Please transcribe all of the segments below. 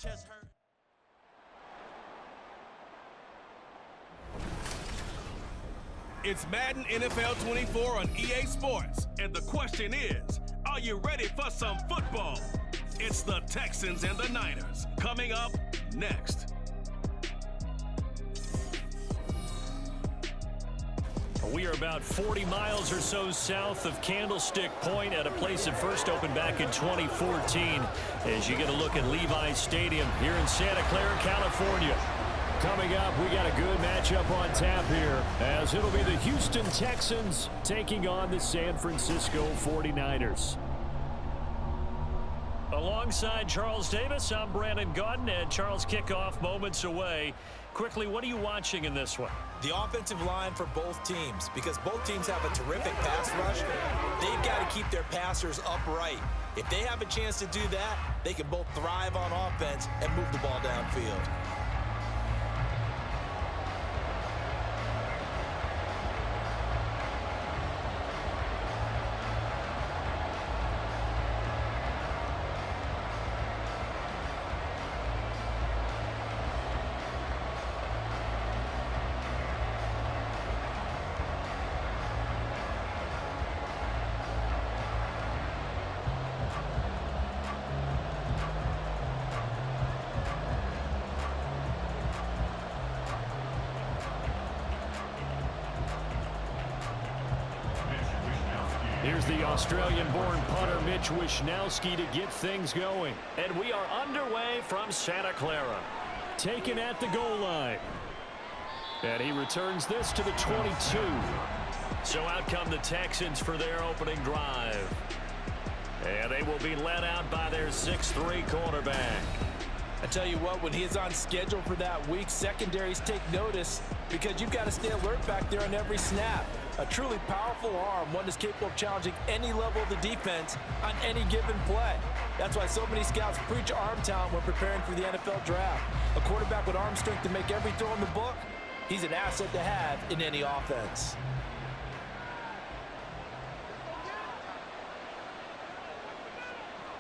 chest hurt. It's Madden NFL 24 on EA Sports, and the question is, are you ready for some football? It's the Texans and the Niners, coming up next. We are about 40 miles or so south of Candlestick Point at a place that first opened back in 2014 as you get a look at Levi Stadium here in Santa Clara, California. Coming up, we got a good matchup on tap here as it'll be the Houston Texans taking on the San Francisco 49ers. Alongside Charles Davis, I'm Brandon Gaudin, and Charles, kickoff moments away. Quickly, what are you watching in this one? The offensive line for both teams, because both teams have a terrific pass rush. They've got to keep their passers upright. If they have a chance to do that, they can both thrive on offense and move the ball downfield. Here's the Australian-born punter Mitch Wishnowsky to get things going. And we are underway from Santa Clara. Taken at the goal line. And he returns this to the 22. So out come the Texans for their opening drive. And they will be led out by their 6'3" quarterback. I tell you what, when he is on schedule for that week, secondaries take notice because you've got to stay alert back there on every snap. A truly powerful arm, one that's capable of challenging any level of the defense on any given play. That's why so many scouts preach arm talent when preparing for the NFL draft. A quarterback with arm strength to make every throw in the book, he's an asset to have in any offense.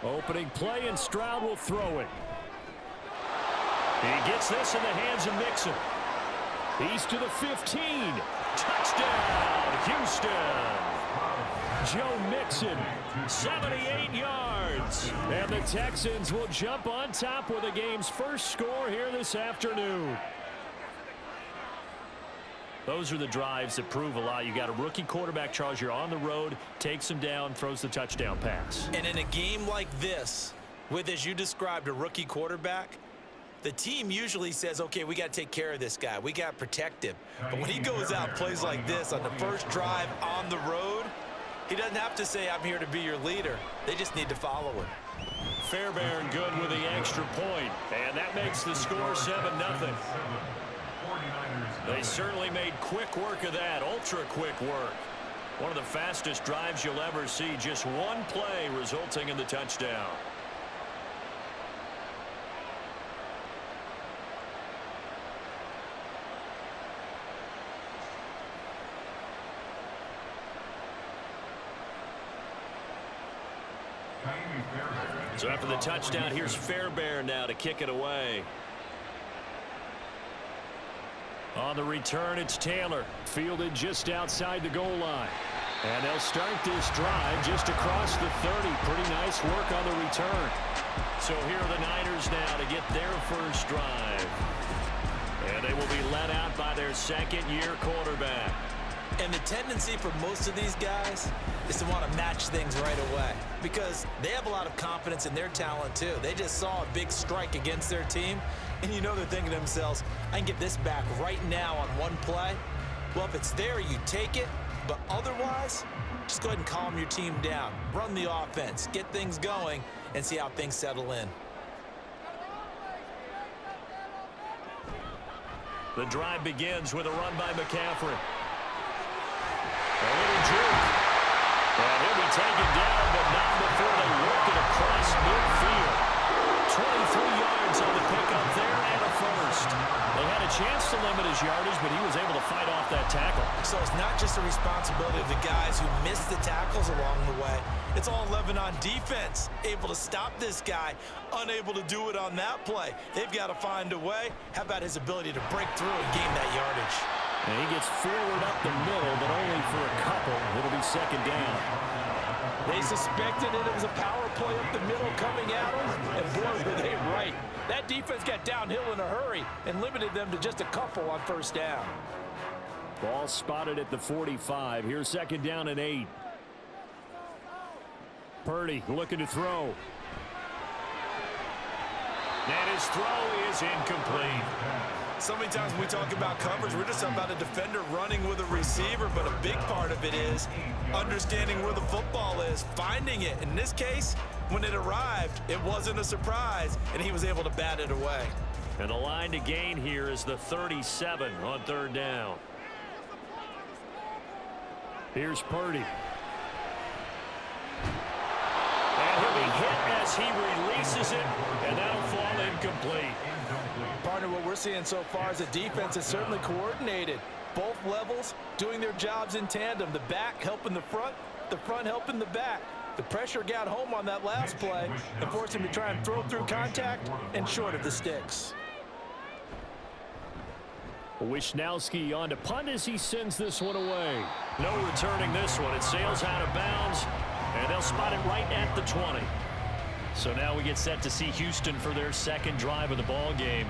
Opening play, and Stroud will throw it. He gets this in the hands of Mixon. He's to the 15. Touchdown, Houston. Joe Mixon, 78 yards. And the Texans will jump on top with the game's first score here this afternoon. Those are the drives that prove a lot. You got a rookie quarterback, Charles. You're on the road, takes him down, throws the touchdown pass. And in a game like this, with, as you described, a rookie quarterback, the team usually says, okay, we got to take care of this guy. We got to protect him. But when he goes out and plays like this on the first drive on the road, he doesn't have to say, I'm here to be your leader. They just need to follow him. Fairbairn good with the extra point, and that makes the score 7-0. They certainly made quick work of that, ultra-quick work. One of the fastest drives you'll ever see, just one play resulting in the touchdown. So after the touchdown, here's Fairbairn now to kick it away. On the return, it's Taylor, fielded just outside the goal line. And they'll start this drive just across the 30. Pretty nice work on the return. So here are the Niners now to get their first drive. And they will be led out by their second-year quarterback. And the tendency for most of these guys is to want to match things right away because they have a lot of confidence in their talent too. They just saw a big strike against their team, and you know they're thinking to themselves, I can get this back right now on one play. Well, if it's there, you take it, but otherwise, just go ahead and calm your team down. Run the offense, get things going, and see how things settle in. The drive begins with a run by McCaffrey. A little juke. And he'll be taken down, but not before they work it across midfield. 23 yards on the pickup there and a first. They had a chance to limit his his yardage, but he was able to fight off that tackle. So it's not just the responsibility of the guys who missed the tackles along the way. It's all 11 on defense, able to stop this guy, unable to do it on that play. They've got to find a way. How about his ability to break through and gain that yardage? And he gets forward up the middle, but only for a couple. It'll be second down. They suspected it was a power play up the middle coming at them, and boy, were they right. That defense got downhill in a hurry and limited them to just a couple on first down. Ball spotted at the 45. Here's second down and 8. Purdy looking to throw. And his throw is incomplete. So many times when we talk about coverage, we're just talking about a defender running with a receiver, but a big part of it is understanding where the football is, finding it. In this case, when it arrived, it wasn't a surprise, and he was able to bat it away. And the line to gain here is the 37 on third down. Here's Purdy. And he'll be hit as he releases it, and that'll fall incomplete. Partner, what we're seeing so far is the defense is certainly coordinated. Both levels doing their jobs in tandem. The back helping the front helping the back. The pressure got home on that last play and forced him to try and throw through contact and short of the sticks. Wishnowski on to punt as he sends this one away. No returning this one. It sails out of bounds, and they'll spot it right at the 20. So now we get set to see Houston for their second drive of the ball game.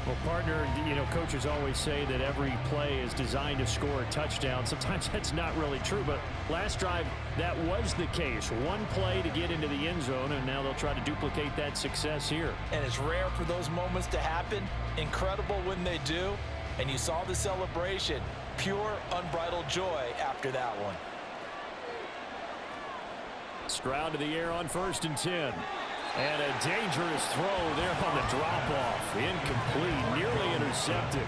Well, partner, you know, coaches always say that every play is designed to score a touchdown. Sometimes that's not really true, but last drive, that was the case. One play to get into the end zone, and now they'll try to duplicate that success here. And it's rare for those moments to happen. Incredible when they do. And you saw the celebration. Pure, unbridled joy after that one. Stroud to the air on 1st and 10. And a dangerous throw there on the drop-off. Incomplete, nearly intercepted.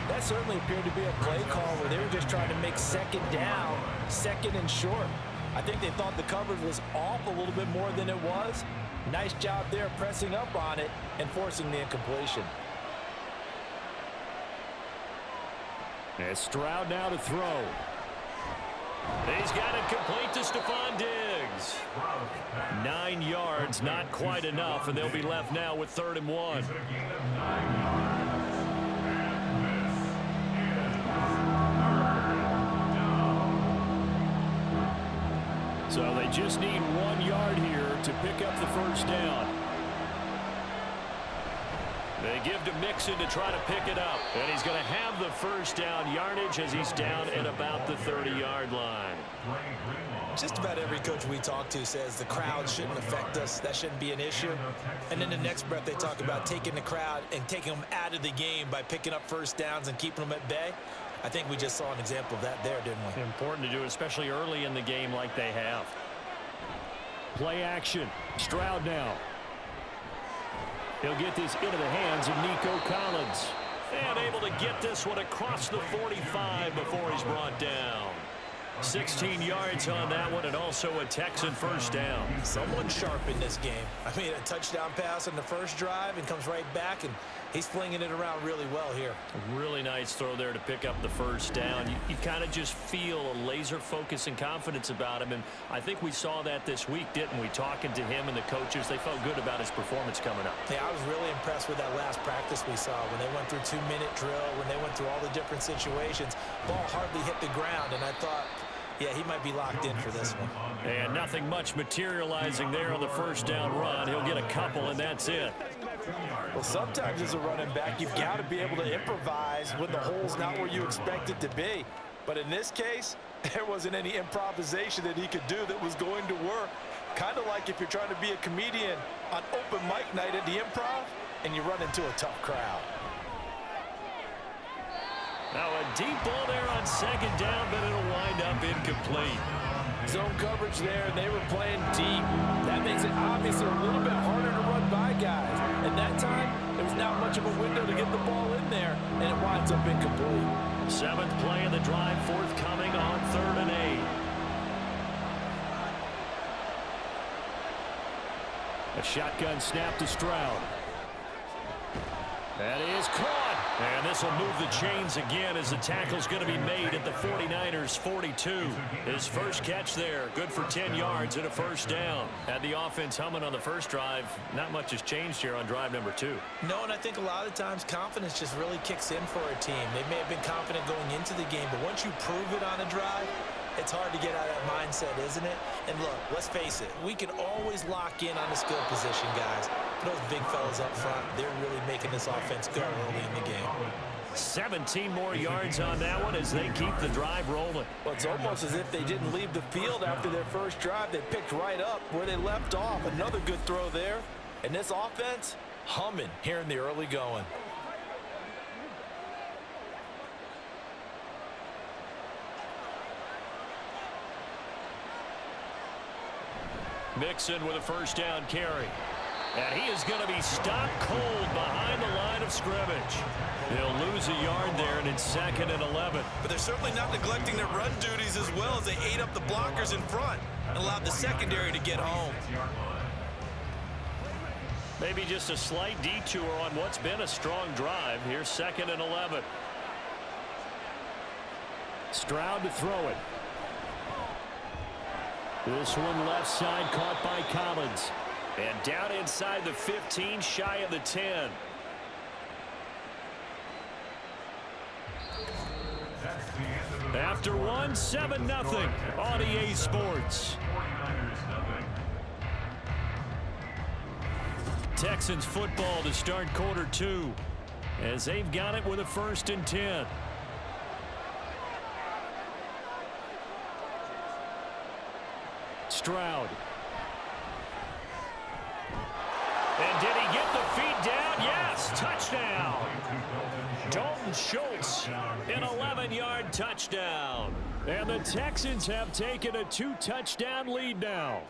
That certainly appeared to be a play call where they were just trying to make second down, second and short. I think they thought the coverage was off a little bit more than it was. Nice job there pressing up on it and forcing the incompletion. And Stroud now to throw. He's got it complete to Stephon Diggs. 9 yards, not quite enough, and they'll be left now with 3rd and 1. So they just need 1 yard here to pick up the first down. They give to Mixon to try to pick it up. And he's going to have the first down yardage as he's down at about the 30-yard line. Just about every coach we talk to says the crowd shouldn't affect us. That shouldn't be an issue. And in the next breath, they talk about taking the crowd and taking them out of the game by picking up first downs and keeping them at bay. I think we just saw an example of that there, didn't we? Important to do, especially early in the game like they have. Play action. Stroud now. He'll get this into the hands of Nico Collins. And able to get this one across the 45 before he's brought down. 16 yards on that one, and also a Texan first down. Someone sharp in this game. I mean, a touchdown pass on the first drive and comes right back, and he's flinging it around really well here. A really nice throw there to pick up the first down. You kind of just feel a laser focus and confidence about him, and I think we saw that this week, didn't we? Talking to him and the coaches, they felt good about his performance coming up. Yeah, I was really impressed with that last practice we saw when they went through 2-minute drill, when they went through all the different situations. Ball hardly hit the ground, and I thought, yeah, he might be locked in for this one. And nothing much materializing there on the first down run. He'll get a couple, and that's it. Well, sometimes as a running back, you've got to be able to improvise when the hole's not where you expect it to be. But in this case, there wasn't any improvisation that he could do that was going to work. Kind of like if you're trying to be a comedian on open mic night at the Improv and you run into a tough crowd. Now a deep ball there on second down, but it'll wind up incomplete. Zone coverage there, and they were playing deep. That makes it obviously a little bit harder to run by guys. And that time, there was not much of a window to get the ball in there, and it winds up incomplete. 7th play of the drive, forthcoming on 3rd and 8. A shotgun snap to Stroud. That is caught. And this will move the chains again as the tackle's going to be made at the 49ers 42. His first catch there, good for 10 yards and a first down. Had the offense humming on the first drive. Not much has changed here on drive number 2. No, and I think a lot of times confidence just really kicks in for a team. They may have been confident going into the game, but once you prove it on a drive, it's hard to get out of that mindset, isn't it? And look, let's face it, we can always lock in on the skill position, guys. Those big fellas up front, they're really making this offense go early in the game. 17 more yards on that one as they keep the drive rolling. Well, it's almost as if they didn't leave the field after their first drive. They picked right up where they left off. Another good throw there. And this offense, humming here in the early going. Mixon with a first down carry. And he is going to be stopped cold behind the line of scrimmage. He'll lose a yard there, and it's 2nd and 11. But they're certainly not neglecting their run duties as well as they ate up the blockers in front and allowed the secondary to get home. Maybe just a slight detour on what's been a strong drive. Here's 2nd and 11. Stroud to throw it. This one left side caught by Collins. And down inside the 15, shy of the 10. After one, 7-0 on EA Sports. Texans football to start quarter 2 as they've got it with a 1st and 10. Stroud. And did he get the feet down? Yes, touchdown. Dalton Schultz, an 11-yard touchdown. And the Texans have taken a 2-touchdown lead now.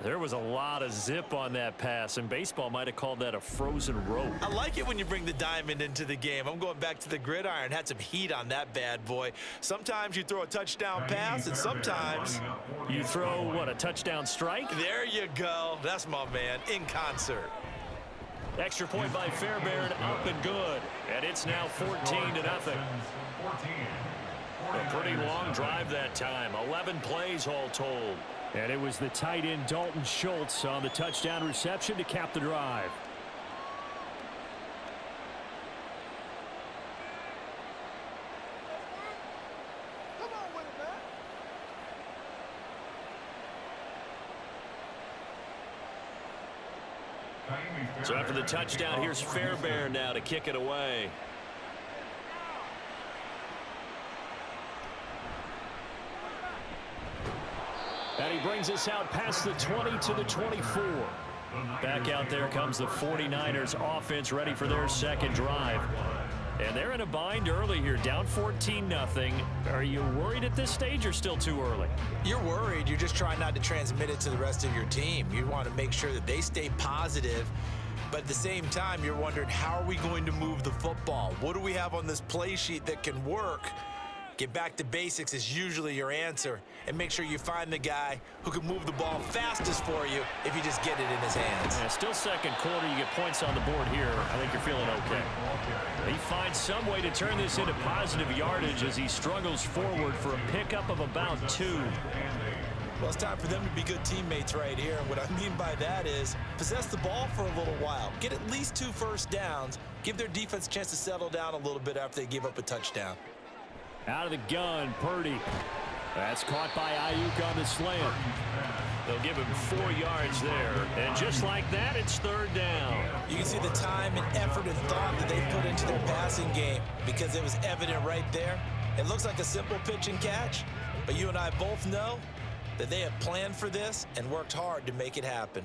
There was a lot of zip on that pass, and baseball might have called that a frozen rope. I like it when you bring the diamond into the game. I'm going back to the gridiron. Had some heat on that bad boy. Sometimes you throw a touchdown pass, and sometimes you throw, what, a touchdown strike? There you go. That's my man, in concert. Extra point by Fairbairn, up and good. And it's now 14-0. A pretty long drive that time. 11 plays all told. And it was the tight end Dalton Schultz on the touchdown reception to cap the drive. So after the touchdown, here's Fairbairn now to kick it away. And he brings us out past the 20 to the 24. Back out there comes the 49ers offense ready for their second drive. And they're in a bind early here, down 14-0. Are you worried at this stage or still too early? You're worried. You're just trying not to transmit it to the rest of your team. You want to make sure that they stay positive. But at the same time, you're wondering, how are we going to move the football? What do we have on this play sheet that can work? Get back to basics is usually your answer. And make sure you find the guy who can move the ball fastest for you if you just get it in his hands. Yeah, still second quarter. You get points on the board here. I think you're feeling okay. He finds some way to turn this into positive yardage as he struggles forward for a pickup of about 2. Well, it's time for them to be good teammates right here. And what I mean by that is possess the ball for a little while. Get at least 2 first downs. Give their defense a chance to settle down a little bit after they give up a touchdown. Out of the gun, Purdy. That's caught by Ayuk on the slant. They'll give him 4 yards there. And just like that, it's 3rd down. You can see the time and effort and thought that they put into their passing game because it was evident right there. It looks like a simple pitch and catch, but you and I both know that they have planned for this and worked hard to make it happen.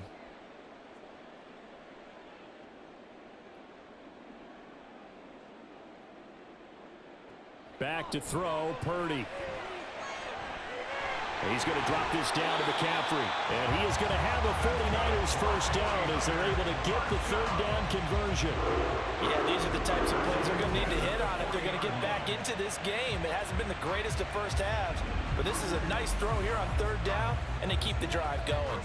Back to throw, Purdy. He's going to drop this down to McCaffrey. And he is going to have a 49ers first down as they're able to get the 3rd down conversion. Yeah, these are the types of plays they're going to need to hit on if they're going to get back into this game. It hasn't been the greatest of first halves, but this is a nice throw here on 3rd down, and they keep the drive going.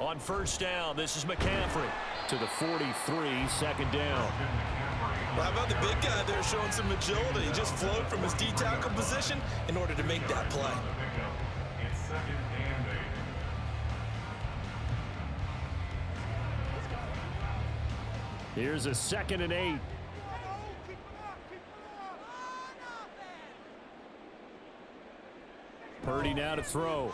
On first down, this is McCaffrey to the 43, second down. Well, how about the big guy there showing some agility? He just flowed from his D-tackle position in order to make that play. Here's a 2nd and 8. Purdy now to throw.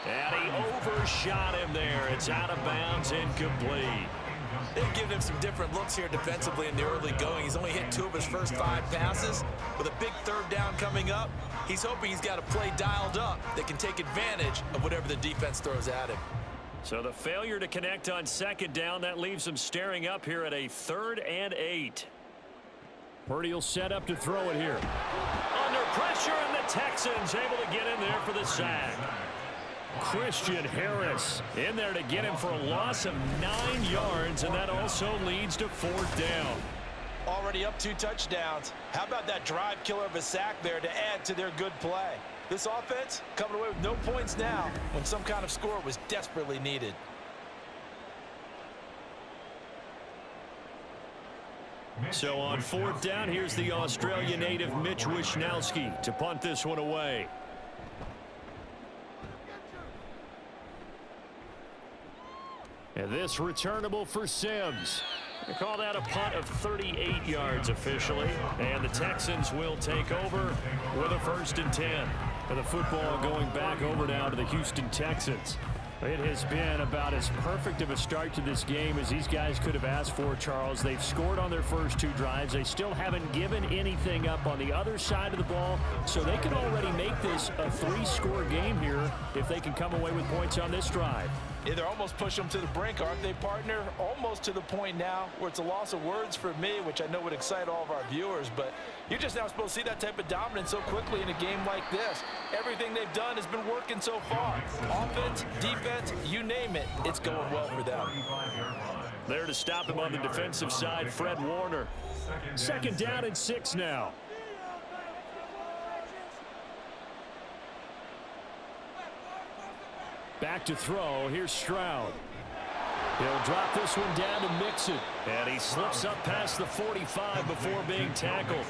And he overshot him there. It's out of bounds, incomplete. They've given him some different looks here defensively in the early going. He's only hit 2 of his first 5 passes. With a big 3rd down coming up, he's hoping he's got a play dialed up that can take advantage of whatever the defense throws at him. So the failure to connect on 2nd down, that leaves him staring up here at a 3rd and 8. Purdy will set up to throw it here. Under pressure, and the Texans able to get in there for the sack. Christian Harris in there to get him for a loss of 9 yards, and that also leads to 4th down. Already up 2 touchdowns. How about that drive killer of a sack there to add to their good play? This offense coming away with no points now when some kind of score was desperately needed. So on 4th down, here's the Australian native Mitch Wishnowsky to punt this one away. And this returnable for Sims. They call that a punt of 38 yards officially. And the Texans will take over with a 1st and 10. For the football going back over now to the Houston Texans. It has been about as perfect of a start to this game as these guys could have asked for, Charles. They've scored on their first 2 drives. They still haven't given anything up on the other side of the ball, so they can already make this a 3-score game here if they can come away with points on this drive. Yeah, they're almost pushing them to the brink, aren't they, partner? Almost to the point now where it's a loss of words for me, which I know would excite all of our viewers, but you're just now supposed to see that type of dominance so quickly in a game like this. Everything they've done has been working so far. Offense, defense, you name it, it's going well for them. There to stop him on the defensive side, Fred Warner. 2nd down and 6 now. Back to throw. Here's Stroud. He'll drop this one down to Mixon. And he slips up past the 45 before being tackled.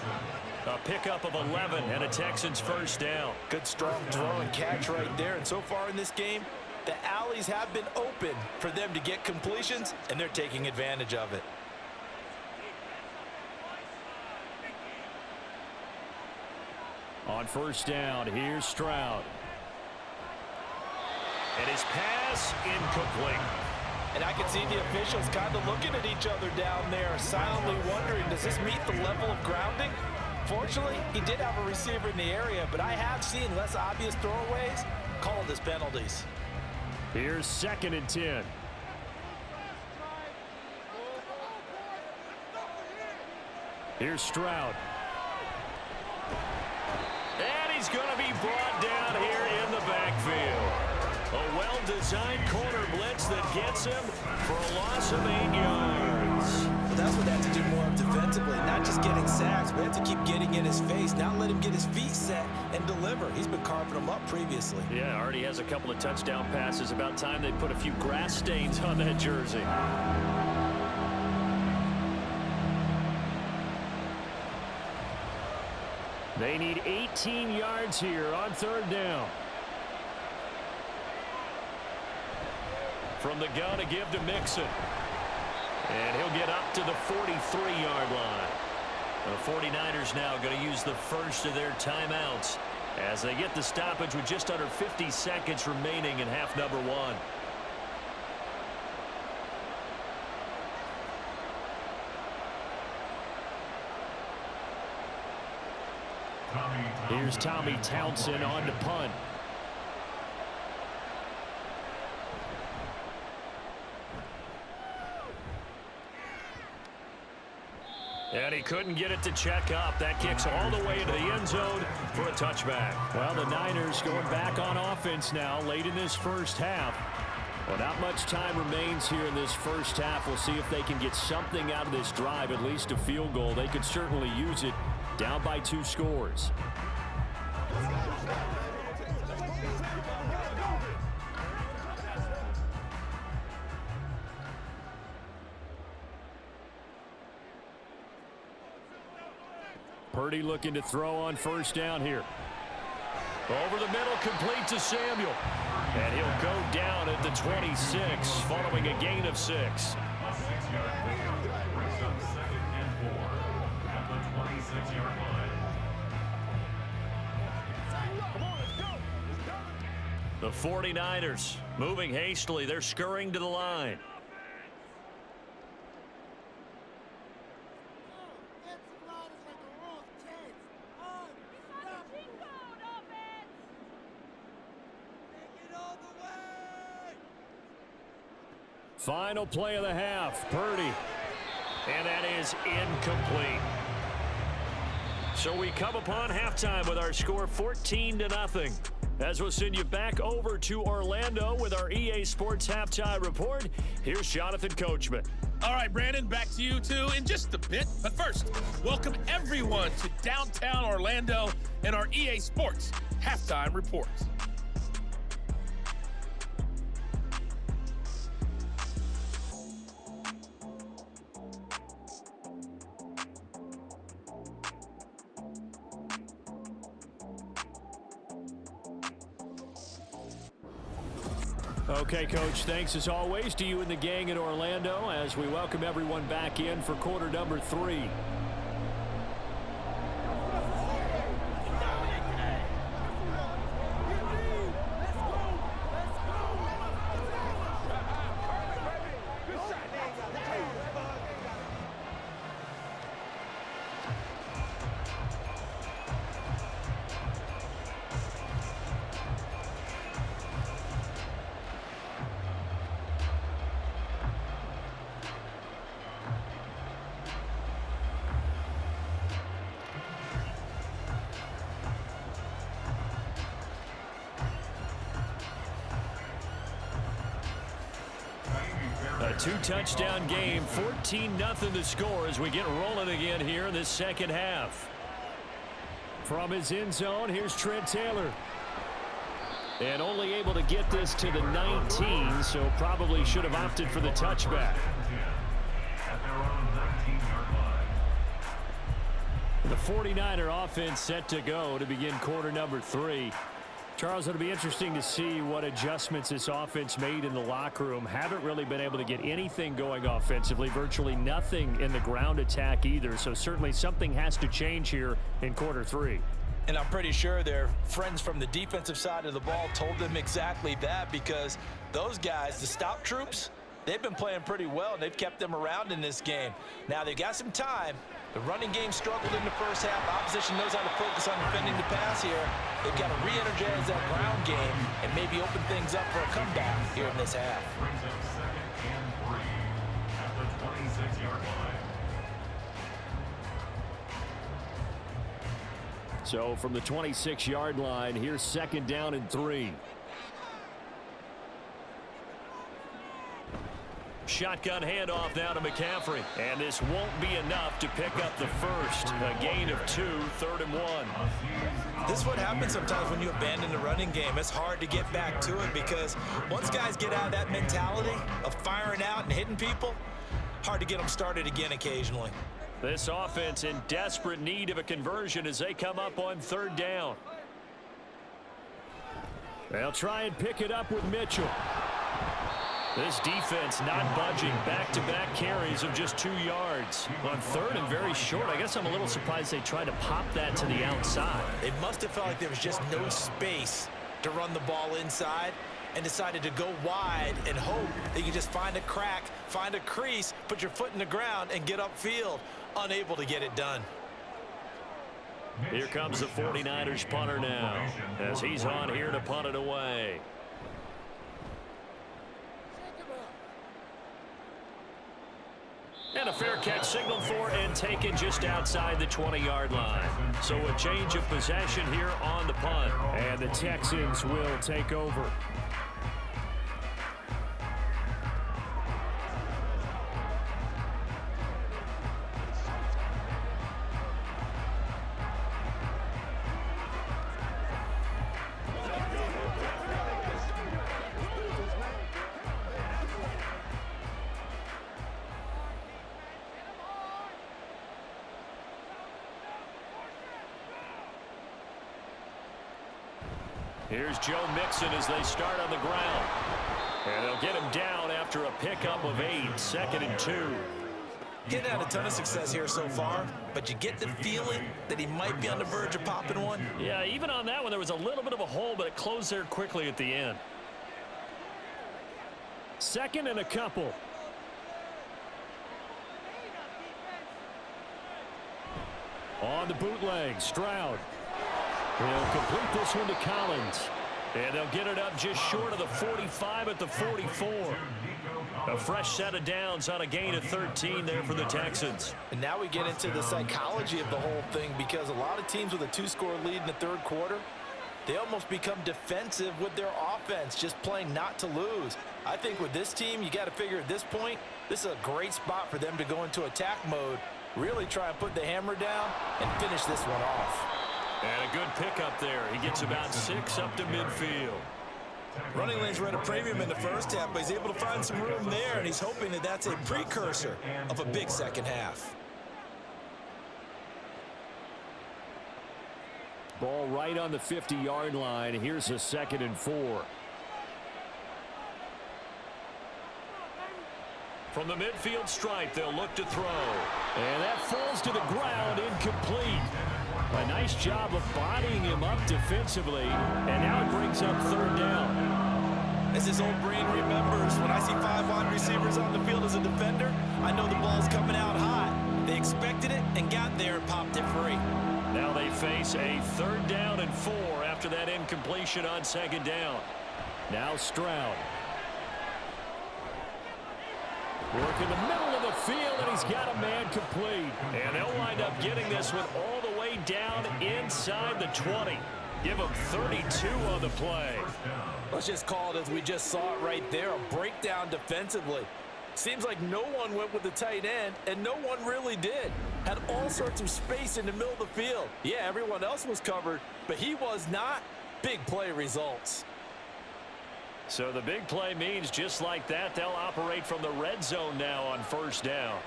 A pickup of 11 and a Texans 1st down. Good strong throw and catch right there. And so far in this game, the alleys have been open for them to get completions, and they're taking advantage of it. On 1st down, here's Stroud. And his pass incomplete. And I can see the officials kind of looking at each other down there, silently wondering, does this meet the level of grounding? Fortunately, he did have a receiver in the area, but I have seen less obvious throwaways called as penalties. Here's 2nd and 10. Here's Stroud. And he's going to be brought down here in the backfield. A well-designed corner blitz that gets him for a loss of 8 yards. Well, that's what they have to do more of defensively, not just getting sacks, but have to keep getting in his face, not let him get his feet set and deliver. He's been carving them up previously. Yeah, already has a couple of touchdown passes. About time they put a few grass stains on that jersey. They need 18 yards here on 3rd down. From the gun to give to Mixon. And he'll get up to the 43-yard line. The 49ers now going to use the first of their timeouts as they get the stoppage with just under 50 seconds remaining in half number 1. Here's Tommy Townsend on to punt. And he couldn't get it to check up. That kicks all the way into the end zone for a touchback. Well, the Niners going back on offense now late in this first half. Well, not much time remains here in this first half. We'll see if they can get something out of this drive, at least a field goal. They could certainly use it, down by 2 scores. Purdy looking to throw on first down here. Over the middle, complete to Samuel. And he'll go down at the 26 following a gain of 6. A 6-yard pickup brings up 2nd and 4 at the 26-yard line. The 49ers moving hastily. They're scurrying to the line. Final play of the half, Purdy. And that is incomplete. So we come upon halftime with our score 14-0. As we'll send you back over to Orlando with our EA Sports Halftime Report, here's Jonathan Coachman. All right, Brandon, back to you two in just a bit. But first, welcome everyone to downtown Orlando and our EA Sports Halftime Report. Okay, Coach, thanks as always to you and the gang in Orlando as we welcome everyone back in for quarter number 3. A 2-touchdown game, 14-0 the score as we get rolling again here in this second half. From his end zone, here's Trent Taylor. And only able to get this to the 19, so probably should have opted for the touchback. The 49er offense set to go to begin quarter number 3. Charles, it'll be interesting to see what adjustments this offense made in the locker room. Haven't really been able to get anything going offensively, virtually nothing in the ground attack either. So certainly something has to change here in quarter 3. And I'm pretty sure their friends from the defensive side of the ball told them exactly that, because those guys, the stop troops, they've been playing pretty well, and they've kept them around in this game. Now, they've got some time. The running game struggled in the first half. Opposition knows how to focus on defending the pass here. They've got to re-energize that ground game and maybe open things up for a comeback here in this half. Brings up 2nd and 3 at the 26-yard line. So from the 26-yard line, here's 2nd down and 3. Shotgun handoff now to McCaffrey. And this won't be enough to pick up the first. A gain of 2, 3rd and 1. This is what happens sometimes when you abandon the running game. It's hard to get back to it, because once guys get out of that mentality of firing out and hitting people, hard to get them started again occasionally. This offense in desperate need of a conversion as they come up on 3rd down. They'll try and pick it up with Mitchell. This defense not budging. Back-to-back carries of just 2 yards. On 3rd and very short, I guess I'm a little surprised they tried to pop that to the outside. They must have felt like there was just no space to run the ball inside and decided to go wide and hope that you just find a crack, find a crease, put your foot in the ground, and get upfield. Unable to get it done. Here comes the 49ers punter now as he's on here to punt it away. And a fair catch signaled for and taken just outside the 20-yard line. So a change of possession here on the punt. And the Texans will take over. Here's Joe Mixon as they start on the ground. And they'll get him down after a pickup of 8, 2nd and 2. Getting had a ton of success here so far, but you get the feeling that he might be on the verge of popping one. Yeah, even on that one, there was a little bit of a hole, but it closed there quickly at the end. 2nd and a couple. On the bootleg, Stroud. He'll complete this one to Collins. And they'll get it up just short of the 45 at the 44. A fresh set of downs on a gain of 13 there for the Texans. And now we get into the psychology of the whole thing, because a lot of teams with a 2-score lead in the third quarter, they almost become defensive with their offense, just playing not to lose. I think with this team, you got to figure at this point, this is a great spot for them to go into attack mode, really try and put the hammer down and finish this one off. And a good pickup there. He gets about 6 up to midfield. Running lanes were at a premium in the first half, but he's able to find some room there, and he's hoping that that's a precursor of a big second half. Ball right on the 50-yard line. Here's a 2nd and 4. From the midfield stripe, they'll look to throw. And that falls to the ground, incomplete. A nice job of bodying him up defensively, and now it brings up 3rd down. As his old brain remembers, when I see 5 wide receivers on the field as a defender, I know the ball's coming out hot. They expected it and got there and popped it free. Now they face a 3rd down and 4 after that incompletion on 2nd down. Now Stroud. Work in the middle of the field, and he's got a man complete. And they'll wind up getting this one all the way down inside the 20. Give him 32 on the play. Let's just call it as we just saw it right there, a breakdown defensively. Seems like no one went with the tight end, and no one really did. Had all sorts of space in the middle of the field. Yeah, everyone else was covered, but he was not. Big play results. So the big play means just like that, they'll operate from the red zone now on 1st down.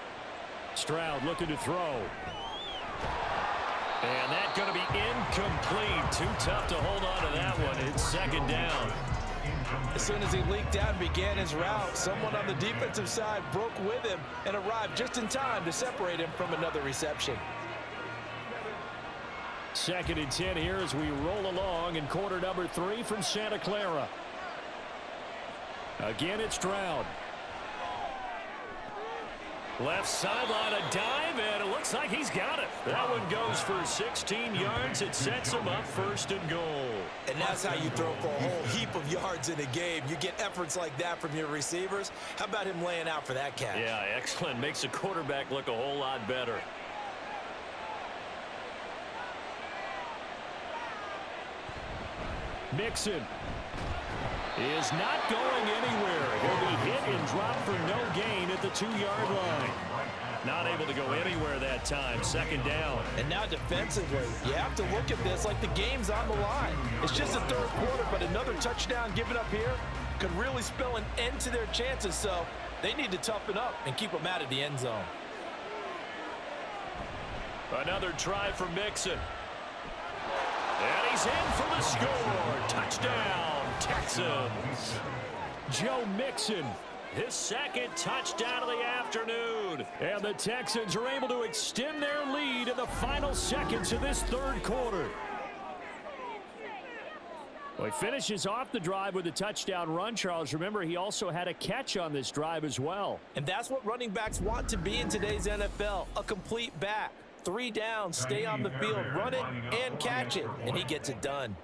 Stroud looking to throw. And that's going to be incomplete. Too tough to hold on to that one. It's 2nd down. As soon as he leaked out and began his route, someone on the defensive side broke with him and arrived just in time to separate him from another reception. 2nd and 10 here as we roll along in quarter number 3 from Santa Clara. Again, it's Stroud. Left sideline, a dive, and it looks like he's got it. That one goes for 16 yards. It sets him up 1st and goal. And that's how you throw for a whole heap of yards in a game. You get efforts like that from your receivers. How about him laying out for that catch? Yeah, excellent. Makes the quarterback look a whole lot better. Mixon is not going anywhere. He'll be hit and dropped for no gain at the 2-yard line. Not able to go anywhere that time. 2nd down. And now defensively, you have to look at this like the game's on the line. It's just the 3rd quarter, but another touchdown given up here could really spell an end to their chances. So they need to toughen up and keep them out of the end zone. Another try for Mixon. And he's in for the score. Touchdown, Texans. Joe Mixon, his 2nd touchdown of the afternoon. And the Texans are able to extend their lead in the final seconds of this 3rd quarter. Well, he finishes off the drive with a touchdown run, Charles. Remember, he also had a catch on this drive as well. And that's what running backs want to be in today's NFL, a complete back. 3 downs, stay on the field, run it, and catch it. And he gets it done.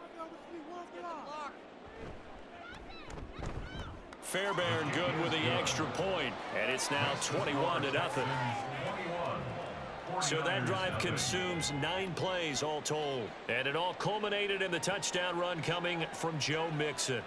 Fairbairn good with the extra point, and it's now 21-0. So that drive consumes 9 plays all told. And it all culminated in the touchdown run coming from Joe Mixon.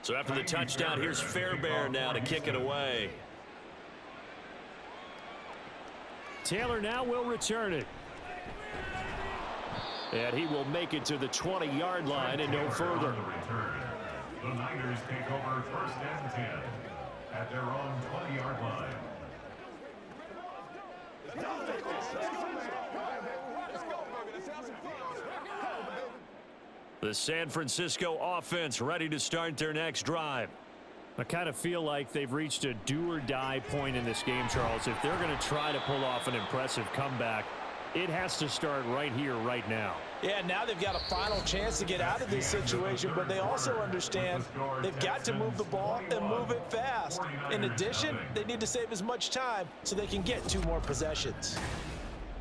So after the touchdown, here's Fairbairn now to kick it away. Taylor now will return it. And he will make it to the 20-yard line and no further. The Niners take over 1st and 10 at their own 20-yard line. The San Francisco offense ready to start their next drive. I kind of feel like they've reached a do-or-die point in this game, Charles. If they're going to try to pull off an impressive comeback, it has to start right here, right now. Yeah, now they've got a final chance to get out of this situation, but they also understand they've got to move the ball and move it fast. In addition, they need to save as much time so they can get 2 more possessions.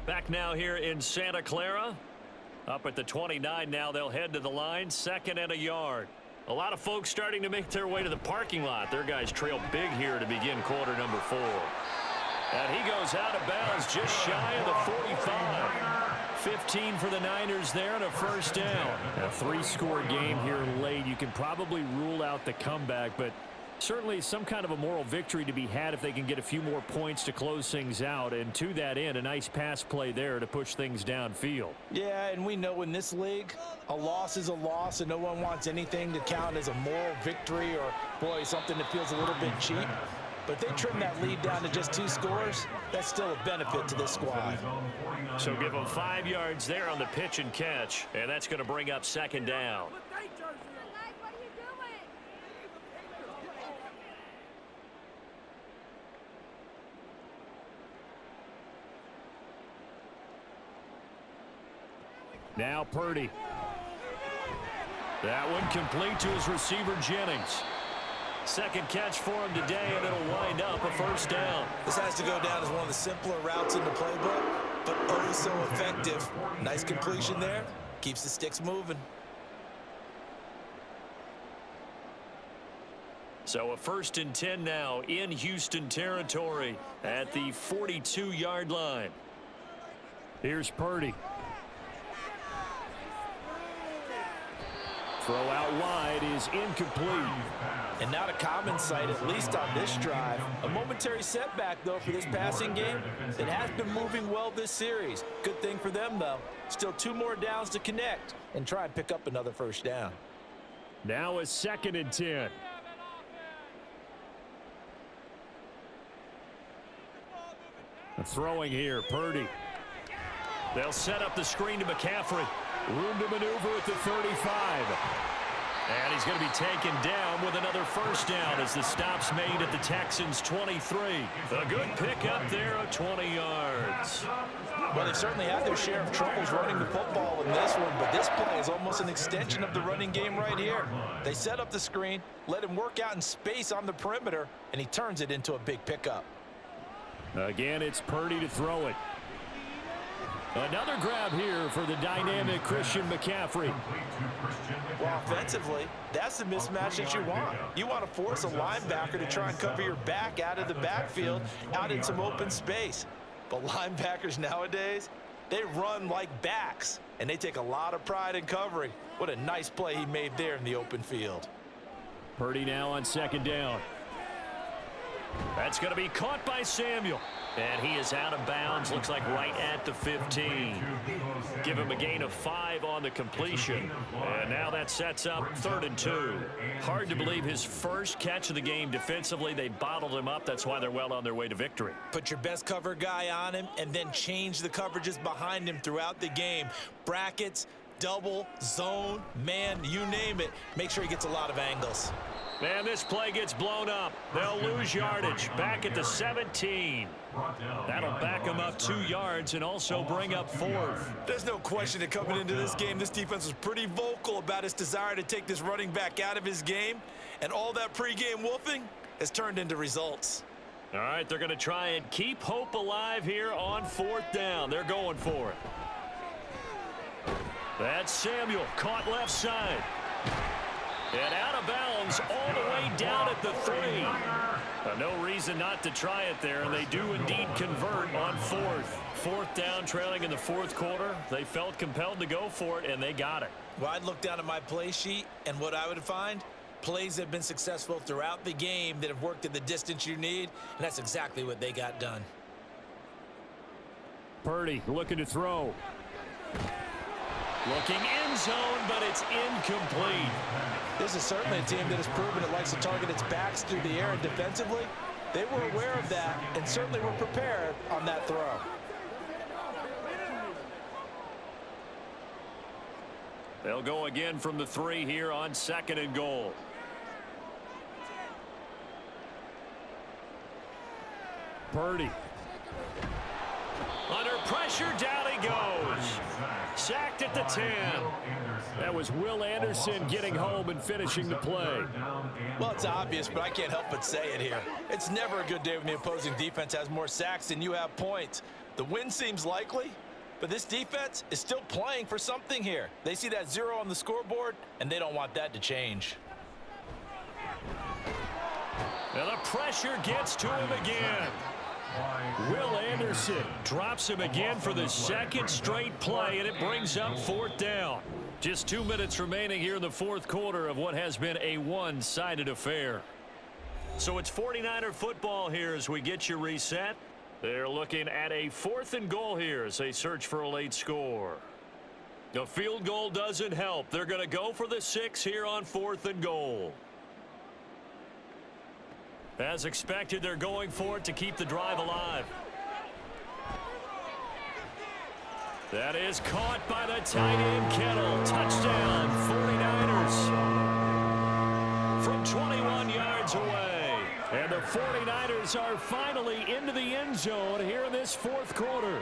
Back now here in Santa Clara. Up at the 29 now, they'll head to the line, 2nd and a yard. A lot of folks starting to make their way to the parking lot. Their guys trail big here to begin quarter number 4. And he goes out of bounds just shy of the 45. 15 for the Niners there and a first down. A 3-score game here late. You can probably rule out the comeback, but certainly some kind of a moral victory to be had if they can get a few more points to close things out. And to that end, a nice pass play there to push things downfield. Yeah, and we know in this league, a loss is a loss, and no one wants anything to count as a moral victory or, boy, something that feels a little bit cheap. But if they trim that lead down to just 2 scores, that's still a benefit to this squad. So give them 5 yards there on the pitch and catch, and that's going to bring up 2nd down. Now Purdy. That one complete to his receiver, Jennings. 2nd catch for him today, and it'll wind up a first down. This has to go down as one of the simpler routes in the playbook, but oh so effective. Nice completion there. Keeps the sticks moving. So a 1st and 10 now in Houston territory at the 42-yard line. Here's Purdy. Throw out wide is incomplete. And not a common sight, at least on this drive. A momentary setback, though, for this passing game. It has been moving well this series. Good thing for them, though. Still 2 more downs to connect and try and pick up another first down. Now a 2nd and 10. Throwing here, Purdy. They'll set up the screen to McCaffrey. Room to maneuver at the 35. And he's going to be taken down with another first down as the stop's made at the Texans' 23. A good pickup there of 20 yards. Well, they've certainly had their share of troubles running the football in this one, but this play is almost an extension of the running game right here. They set up the screen, let him work out in space on the perimeter, and he turns it into a big pickup. Again, it's Purdy to throw it. Another grab here for the dynamic Christian McCaffrey. Well, offensively, that's the mismatch that you want. You want to force a linebacker to try and cover your back out of the backfield, out in some open space. But linebackers nowadays, they run like backs, and they take a lot of pride in covering. What a nice play he made there in the open field. Purdy now on 2nd down. That's going to be caught by Samuel. And he is out of bounds, looks like right at the 15. Give him a gain of 5 on the completion. And now that sets up 3rd and 2. Hard to believe his first catch of the game defensively. They bottled him up. That's why they're well on their way to victory. Put your best cover guy on him and then change the coverages behind him throughout the game. Brackets, double, zone, man, you name it. Make sure he gets a lot of angles. And this play gets blown up. They'll lose yardage back at the 17. That'll back them up 2 yards and also bring up 4th. There's no question that coming into this game, this defense was pretty vocal about its desire to take this running back out of his game. And all that pregame wolfing has turned into results. All right, they're going to try and keep hope alive here on 4th down. They're going for it. That's Samuel, caught left side. And out of bounds all the way down at the 3. No reason not to try it there, and they do indeed convert on 4th. 4th down, trailing in the 4th quarter. They felt compelled to go for it, and they got it. Well, I'd look down at my play sheet, and what I would find, plays that have been successful throughout the game that have worked at the distance you need, and that's exactly what they got done. Looking end zone, but it's incomplete. This is certainly a team that has proven it likes to target its backs through the air, and defensively, they were aware of that and certainly were prepared on that throw. They'll go again from the 3 here on 2nd and goal. Purdy. Under pressure, down he goes. Sacked at the 10. That was Will Anderson getting home and finishing the play. Well, it's obvious, but I can't help but say it here. It's never a good day when the opposing defense has more sacks than you have points. The win seems likely, but this defense is still playing for something here. They see that 0 on the scoreboard, and they don't want that to change. And the pressure gets to him again. Will Anderson drops him again for the 2nd straight play, and it brings up 4th down. Just 2 minutes remaining here in the 4th quarter of what has been a one-sided affair. So it's 49er football here as we get you reset. They're looking at a 4th and goal here as they search for a late score. The field goal doesn't help. They're going to go for the 6 here on 4th and goal. As expected, they're going for it to keep the drive alive. That is caught by the tight end, Kittle. Touchdown, 49ers. From 21 yards away. And the 49ers are finally into the end zone here in this 4th quarter.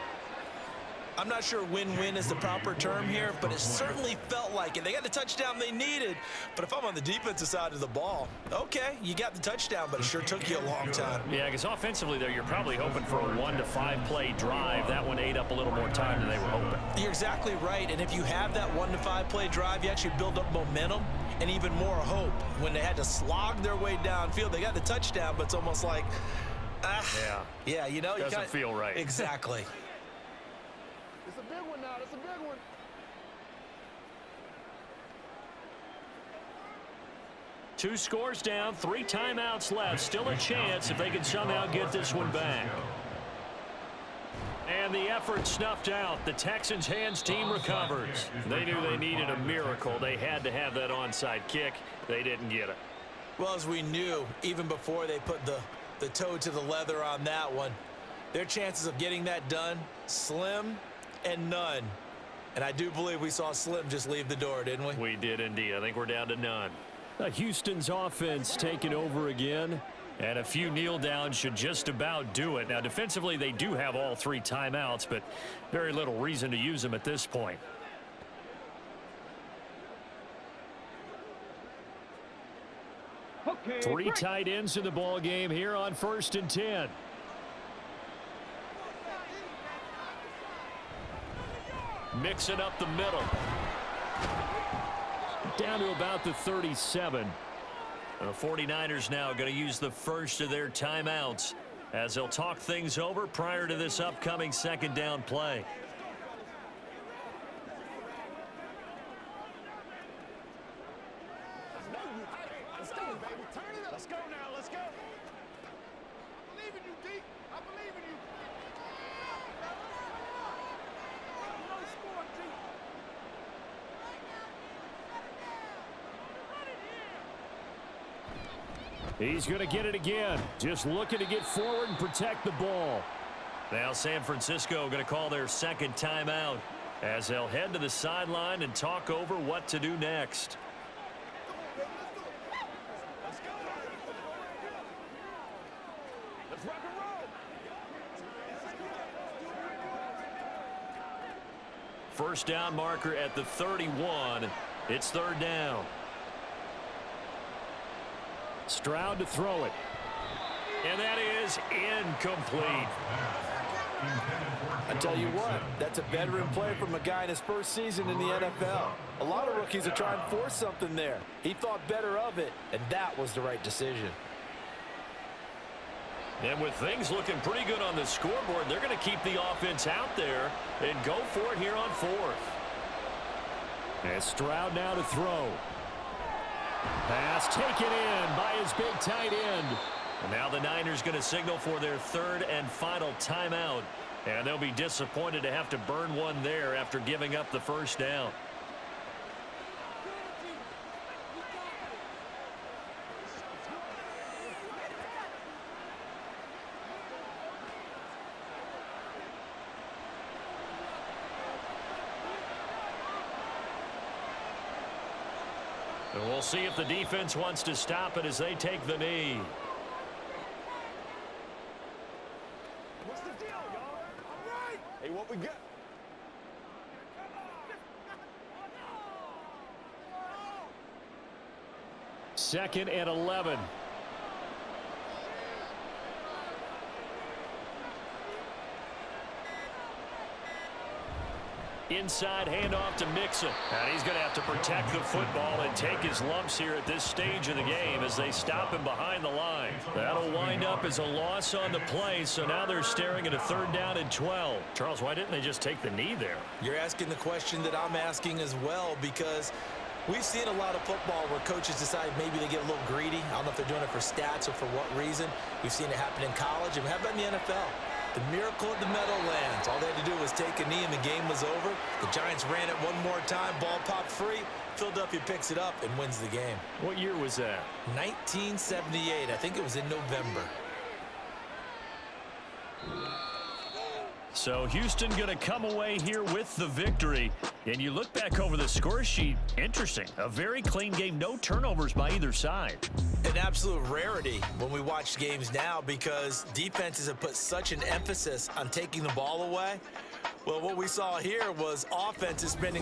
I'm not sure win-win is the proper term here, but it certainly felt like it. They got the touchdown they needed, but if I'm on the defensive side of the ball, okay, you got the touchdown, but it sure took you a long time. Yeah, because offensively there, you're probably hoping for a 1 to 5 play drive. That one ate up a little more time than they were hoping. You're exactly right, and if you have that 1 to 5 play drive, you actually build up momentum and even more hope. When they had to slog their way downfield, they got the touchdown, but it's almost like, yeah, you know, doesn't feel right. Exactly. It's a big one now. It's a big one. Two scores down, 3 timeouts left. Still a chance if they can somehow get this one back. And the effort snuffed out. The Texans' hands team recovers. They knew they needed a miracle. They had to have that onside kick. They didn't get it. Well, as we knew, even before they put the toe to the leather on that one, their chances of getting that done, slim and none. And I do believe we saw Slim just leave the door, didn't we? We did indeed. I think we're down to none. Houston's offense taking over again. And a few kneel downs should just about do it. Now, defensively, they do have all 3 timeouts, but very little reason to use them at this point. Okay, 3 tight ends in the ball game here on 1st and 10. Mixing up the middle. Down to about the 37. The 49ers now going to use the first of their timeouts as they'll talk things over prior to this upcoming 2nd down play. Let's go, baby. Turn it up. Let's go now. Let's go. I believe in you, D. I believe in you. No score, D. He's going to get it again. Just looking to get forward and protect the ball. Now San Francisco going to call their 2nd timeout as they'll head to the sideline and talk over what to do next. Let's rock and roll. First down marker at the 31. It's 3rd down. Stroud to throw it. And that is incomplete. I tell you what, that's a veteran play from a guy in his first season in the NFL. A lot of rookies are trying to force something there. He thought better of it, and that was the right decision. And with things looking pretty good on the scoreboard, they're going to keep the offense out there and go for it here on 4th. And Stroud now to throw. Pass taken in by his big tight end. And now the Niners going to signal for their 3rd and final timeout. And they'll be disappointed to have to burn one there after giving up the first down. We'll see if the defense wants to stop it as they take the knee. What's the deal, y'all? All right. Hey, what we got? Second and 11. Inside handoff to Mixon. And he's going to have to protect the football and take his lumps here at this stage of the game as they stop him behind the line. That'll wind up as a loss on the play, so now they're staring at a 3rd down and 12. Charles, why didn't they just take the knee there? You're asking the question that I'm asking as well, because we've seen a lot of football where coaches decide maybe they get a little greedy. I don't know if they're doing it for stats or for what reason. We've seen it happen in college, and how about in the NFL? The miracle at the Meadowlands. All they had to do was take a knee and the game was over. The Giants ran it one more time. Ball popped free. Philadelphia picks it up and wins the game. What year was that? 1978. I think it was in November. So Houston going to come away here with the victory. And you look back over the score sheet, interesting. A very clean game, no turnovers by either side. An absolute rarity when we watch games now, because defenses have put such an emphasis on taking the ball away. Well, what we saw here was offenses spending